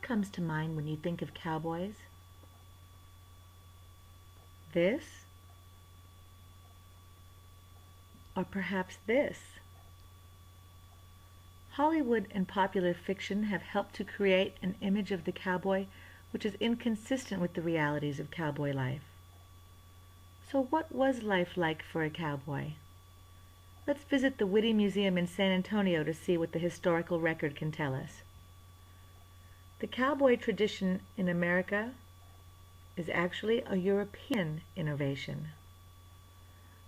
comes to mind when you think of cowboys? This? Or perhaps this? Hollywood and popular fiction have helped to create an image of the cowboy which is inconsistent with the realities of cowboy life. So what was life like for a cowboy? Let's visit the Whitty Museum in San Antonio to see what the historical record can tell us. The cowboy tradition in America is actually a European innovation.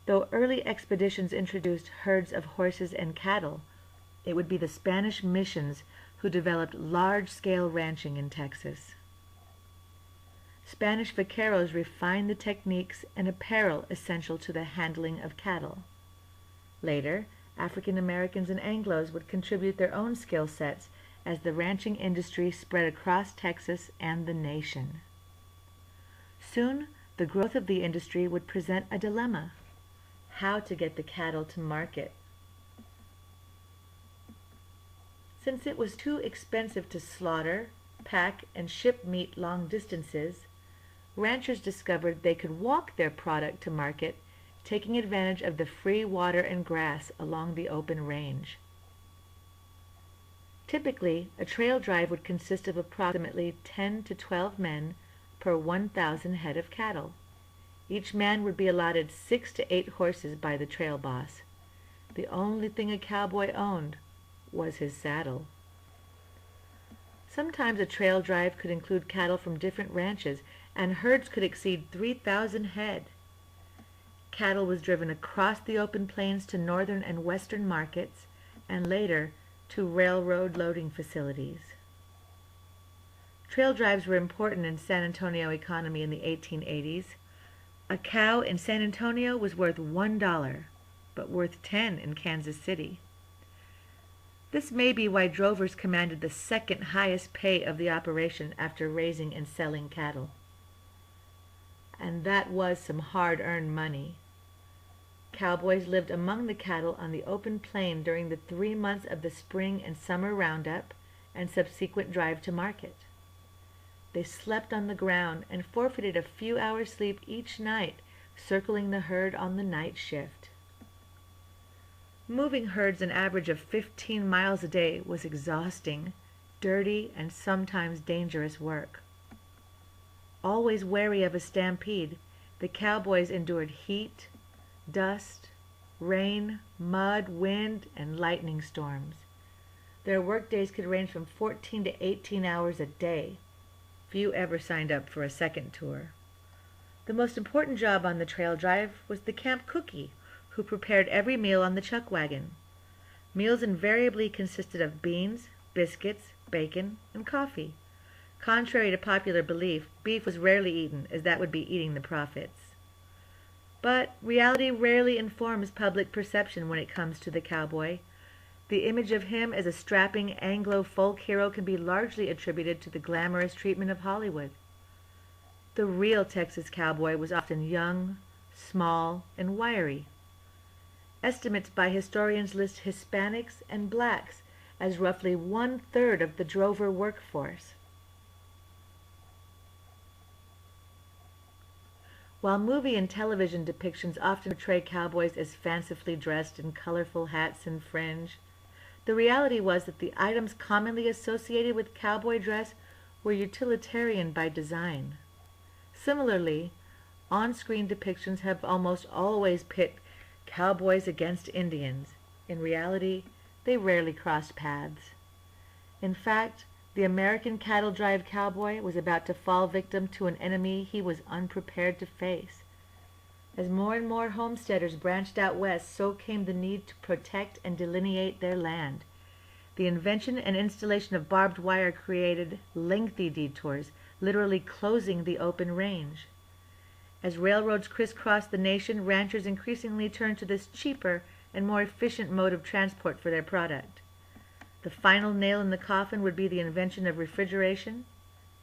Though early expeditions introduced herds of horses and cattle, it would be the Spanish missions who developed large-scale ranching in Texas. Spanish vaqueros refined the techniques and apparel essential to the handling of cattle. Later, African Americans and Anglos would contribute their own skill sets as the ranching industry spread across Texas and the nation. Soon, the growth of the industry would present a dilemma: how to get the cattle to market. Since it was too expensive to slaughter, pack, and ship meat long distances, ranchers discovered they could walk their product to market, taking advantage of the free water and grass along the open range. Typically, a trail drive would consist of approximately 10 to 12 men per 1,000 head of cattle. Each man would be allotted 6 to 8 horses by the trail boss. The only thing a cowboy owned was his saddle. Sometimes a trail drive could include cattle from different ranches, and herds could exceed 3,000 head. Cattle was driven across the open plains to northern and western markets, and later to railroad loading facilities. Trail drives were important in San Antonio economy in the 1880s. A cow in San Antonio was worth $1, but worth 10 in Kansas City. This may be why drovers commanded the second highest pay of the operation after raising and selling cattle. And that was some hard-earned money. Cowboys lived among the cattle on the open plain during the 3 months of the spring and summer roundup and subsequent drive to market. They slept on the ground and forfeited a few hours' sleep each night, circling the herd on the night shift. Moving herds an average of 15 miles a day was exhausting, dirty, and sometimes dangerous work. Always wary of a stampede, the cowboys endured heat, dust, rain, mud, wind, and lightning storms. Their workdays could range from 14 to 18 hours a day. Few ever signed up for a second tour. The most important job on the trail drive was the camp cookie, who prepared every meal on the chuck wagon. Meals invariably consisted of beans, biscuits, bacon, and coffee. Contrary to popular belief, beef was rarely eaten, as that would be eating the profits. But reality rarely informs public perception when it comes to the cowboy. The image of him as a strapping Anglo folk hero can be largely attributed to the glamorous treatment of Hollywood. The real Texas cowboy was often young, small, and wiry. Estimates by historians list Hispanics and blacks as roughly 1/3 of the drover workforce. While movie and television depictions often portray cowboys as fancifully dressed in colorful hats and fringe, the reality was that the items commonly associated with cowboy dress were utilitarian by design. Similarly, on-screen depictions have almost always pit cowboys against Indians. In reality, they rarely crossed paths. In fact, the American cattle drive cowboy was about to fall victim to an enemy he was unprepared to face. As more and more homesteaders branched out west, so came the need to protect and delineate their land. The invention and installation of barbed wire created lengthy detours, literally closing the open range. As railroads crisscrossed the nation, ranchers increasingly turned to this cheaper and more efficient mode of transport for their product. The final nail in the coffin would be the invention of refrigeration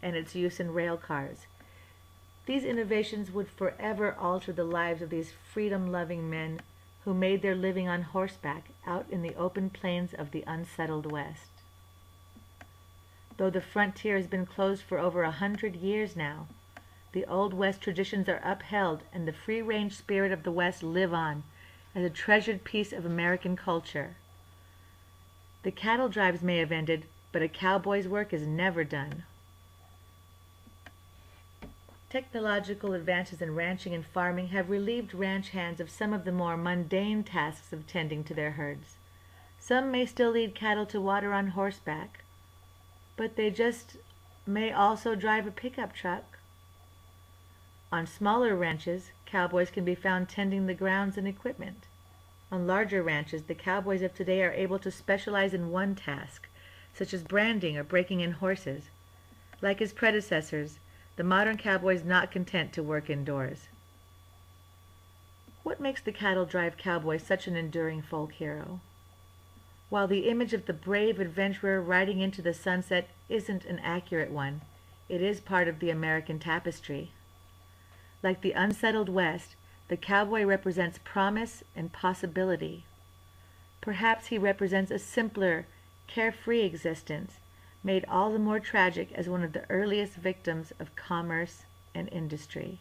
and its use in rail cars. These innovations would forever alter the lives of these freedom-loving men who made their living on horseback out in the open plains of the unsettled West. Though the frontier has been closed for over 100 years now, the Old West traditions are upheld and the free-range spirit of the West live on as a treasured piece of American culture. The cattle drives may have ended, but a cowboy's work is never done. Technological advances in ranching and farming have relieved ranch hands of some of the more mundane tasks of tending to their herds. Some may still lead cattle to water on horseback, but they just may also drive a pickup truck. On smaller ranches, cowboys can be found tending the grounds and equipment. On larger ranches, the cowboys of today are able to specialize in one task, such as branding or breaking in horses. Like his predecessors, the modern cowboy is not content to work indoors. What makes the cattle drive cowboy such an enduring folk hero? While the image of the brave adventurer riding into the sunset isn't an accurate one, it is part of the American tapestry. Like the unsettled West, the cowboy represents promise and possibility. Perhaps he represents a simpler, carefree existence, made all the more tragic as one of the earliest victims of commerce and industry.